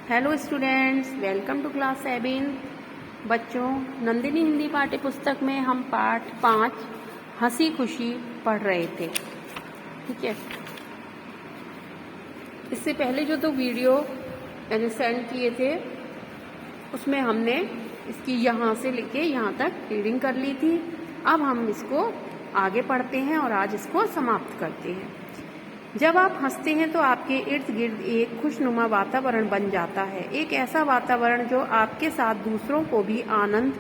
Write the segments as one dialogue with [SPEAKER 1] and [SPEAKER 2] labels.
[SPEAKER 1] Hello students, welcome to class 7। बच्चों, नंदिनी हिंदी पाठ्य पुस्तक में हम पाठ 5 हंसी खुशी पढ़ रहे थे। ठीक है, इससे पहले जो 2 वीडियो मैंने सेंड किए थे उसमें हमने इसकी यहाँ से लेके यहाँ तक रीडिंग कर ली थी। अब हम इसको आगे पढ़ते हैं और आज इसको समाप्त करते हैं। जब आप हंसते हैं तो आपके इर्द गिर्द एक खुशनुमा वातावरण बन जाता है, एक ऐसा वातावरण जो आपके साथ दूसरों को भी आनंद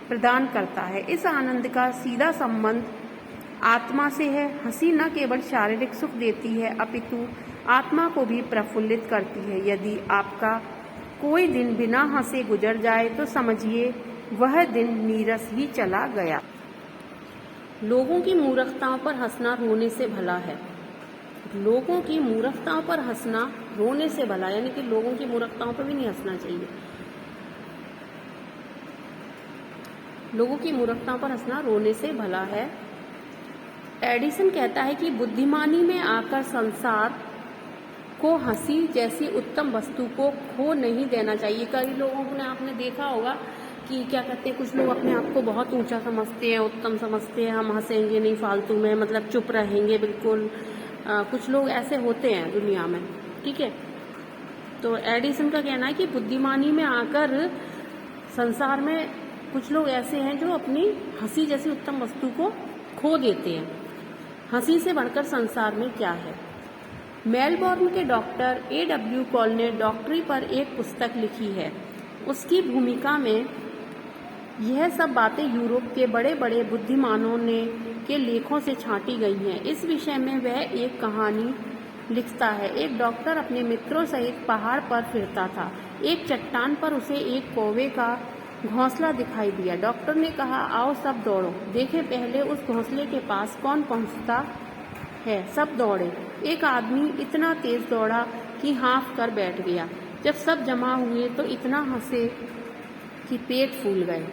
[SPEAKER 1] प्रदान करता है। इस आनंद का सीधा संबंध आत्मा से है। हंसी न केवल शारीरिक सुख देती है अपितु आत्मा को भी प्रफुल्लित करती है। यदि आपका कोई दिन बिना हंसे गुजर जाए तो समझिए वह दिन नीरस ही चला गया। लोगों की मूर्खताओं पर हंसना रोने से भला है। लोगों की मूर्खताओं पर हंसना रोने से भला, यानी कि लोगों की मूर्खताओं पर भी नहीं हंसना चाहिए। लोगों की मूर्खताओं पर हंसना रोने से भला है। एडिसन कहता है कि बुद्धिमानी में आकर संसार को हंसी जैसी उत्तम वस्तु को खो नहीं देना चाहिए। कई लोगों ने आपने देखा होगा कि क्या कहते हैं, कुछ लोग अपने आप को बहुत ऊंचा समझते हैं, उत्तम समझते हैं, हम हंसेंगे नहीं फालतू में, मतलब चुप रहेंगे बिल्कुल। कुछ लोग ऐसे होते हैं दुनिया में। ठीक है, तो एडिसन का कहना है कि बुद्धिमानी में आकर संसार में कुछ लोग ऐसे हैं जो अपनी हंसी जैसी उत्तम वस्तु को खो देते हैं। हंसी से बढ़कर संसार में क्या है। मेलबोर्न के डॉक्टर A.W. कॉल ने डॉक्टरी पर एक पुस्तक लिखी है। उसकी भूमिका में यह सब बातें यूरोप के बड़े बड़े बुद्धिमानों ने के लेखों से छांटी गई हैं। इस विषय में वह एक कहानी लिखता है। एक डॉक्टर अपने मित्रों सहित पहाड़ पर फिरता था। एक चट्टान पर उसे एक कौवे का घोंसला दिखाई दिया। डॉक्टर ने कहा, आओ सब दौड़ो, देखें पहले उस घोंसले के पास कौन पहुंचता है। सब दौड़े। एक आदमी इतना तेज दौड़ा कि हाँफ कर बैठ गया। जब सब जमा हुए तो इतना हंसे कि पेट फूल गए।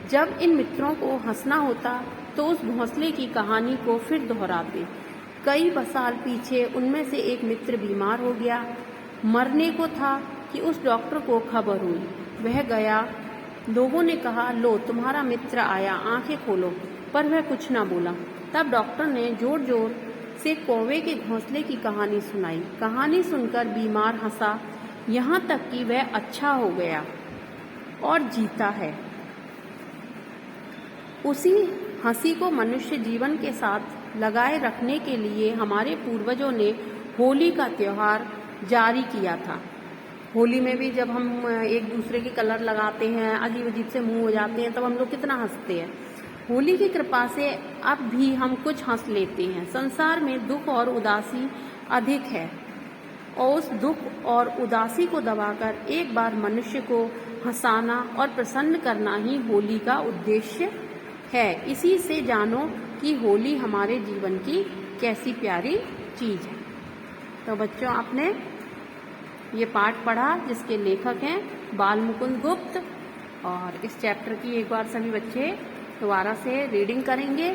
[SPEAKER 1] जब इन मित्रों को हंसना होता तो उस घोंसले की कहानी को फिर दोहराते। कई साल पीछे उनमें से एक मित्र बीमार हो गया, मरने को था कि उस डॉक्टर को खबर हुई। वह गया। लोगों ने कहा, लो तुम्हारा मित्र आया, आंखें खोलो, पर वह कुछ ना बोला। तब डॉक्टर ने जोर जोर से कौवे के घोंसले की कहानी सुनाई। कहानी सुनकर बीमार हंसा, यहाँ तक कि वह अच्छा हो गया और जीता है। उसी हंसी को मनुष्य जीवन के साथ लगाए रखने के लिए हमारे पूर्वजों ने होली का त्योहार जारी किया था। होली में भी जब हम एक दूसरे के कलर लगाते हैं, अजीब अजीब से मुंह हो जाते हैं, तब हम लोग कितना हंसते हैं। होली की कृपा से अब भी हम कुछ हंस लेते हैं। संसार में दुख और उदासी अधिक है और उस दुख और उदासी को दबाकर एक बार मनुष्य को हंसाना और प्रसन्न करना ही होली का उद्देश्य है। इसी से जानो कि होली हमारे जीवन की कैसी प्यारी चीज है। तो बच्चों, आपने ये पाठ पढ़ा जिसके लेखक हैं बाल मुकुंद गुप्त, और इस चैप्टर की एक बार सभी बच्चे दोबारा से रीडिंग करेंगे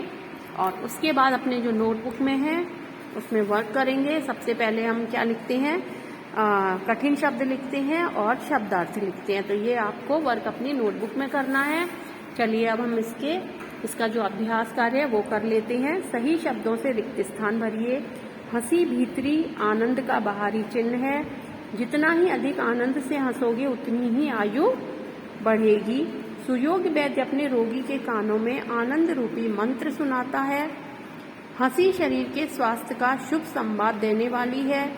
[SPEAKER 1] और उसके बाद अपने जो नोटबुक में है उसमें वर्क करेंगे। सबसे पहले हम क्या लिखते हैं, कठिन शब्द लिखते हैं और शब्दार्थ लिखते हैं। तो ये आपको वर्क अपनी नोटबुक में करना है। चलिए अब हम इसका जो अभ्यास कार्य है वो कर लेते हैं। सही शब्दों से रिक्त स्थान भरिए। हंसी भीतरी आनंद का बाहरी चिन्ह है। जितना ही अधिक आनंद से हंसोगे उतनी ही आयु बढ़ेगी। सुयोग्य वैद्य अपने रोगी के कानों में आनंद रूपी मंत्र सुनाता है। हंसी शरीर के स्वास्थ्य का शुभ संवाद देने वाली है।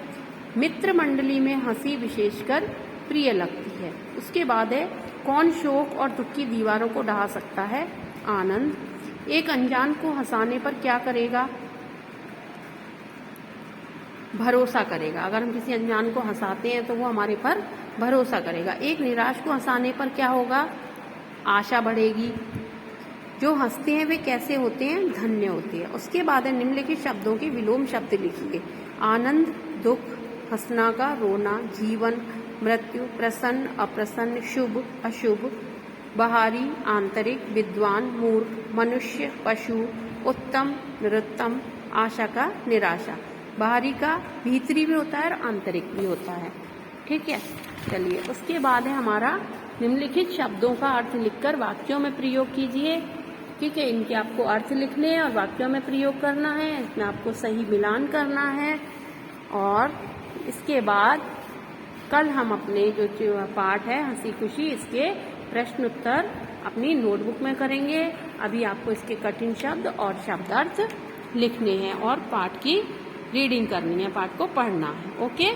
[SPEAKER 1] मित्र मंडली में हंसी विशेषकर प्रिय लगती है। उसके बाद है, कौन शोक और दुख की दीवारों को ढहा सकता है। आनंद। एक अनजान को हंसाने पर क्या करेगा, भरोसा करेगा। अगर हम किसी अनजान को हंसाते हैं तो वो हमारे पर भरोसा करेगा। एक निराश को हंसाने पर क्या होगा, आशा बढ़ेगी। जो हंसते हैं वे कैसे होते हैं, धन्य होते हैं। उसके बाद निम्नलिखित शब्दों के विलोम शब्द लिखिए। आनंद, दुख, हंसना का, रोना, जीवन, मृत्यु, प्रसन्न, अप्रसन्न, शुभ, अशुभ, बाहरी, आंतरिक, विद्वान, मूर्ख, मनुष्य, पशु, उत्तम, निरुत्तम, आशा का, निराशा। बाहरी का भीतरी भी होता है और आंतरिक भी होता है। ठीक है। चलिए, उसके बाद है हमारा निम्नलिखित शब्दों का अर्थ लिखकर वाक्यों में प्रयोग कीजिए। ठीक है, इनके आपको अर्थ लिखने हैं और वाक्यों में प्रयोग करना है, इसमें आपको सही मिलान करना है। और इसके बाद कल हम अपने जो पाठ है हंसी खुशी, इसके प्रश्न उत्तर अपनी नोटबुक में करेंगे। अभी आपको इसके कठिन शब्द और शब्दार्थ लिखने हैं और पाठ की रीडिंग करनी है, पाठ को पढ़ना है। ओके।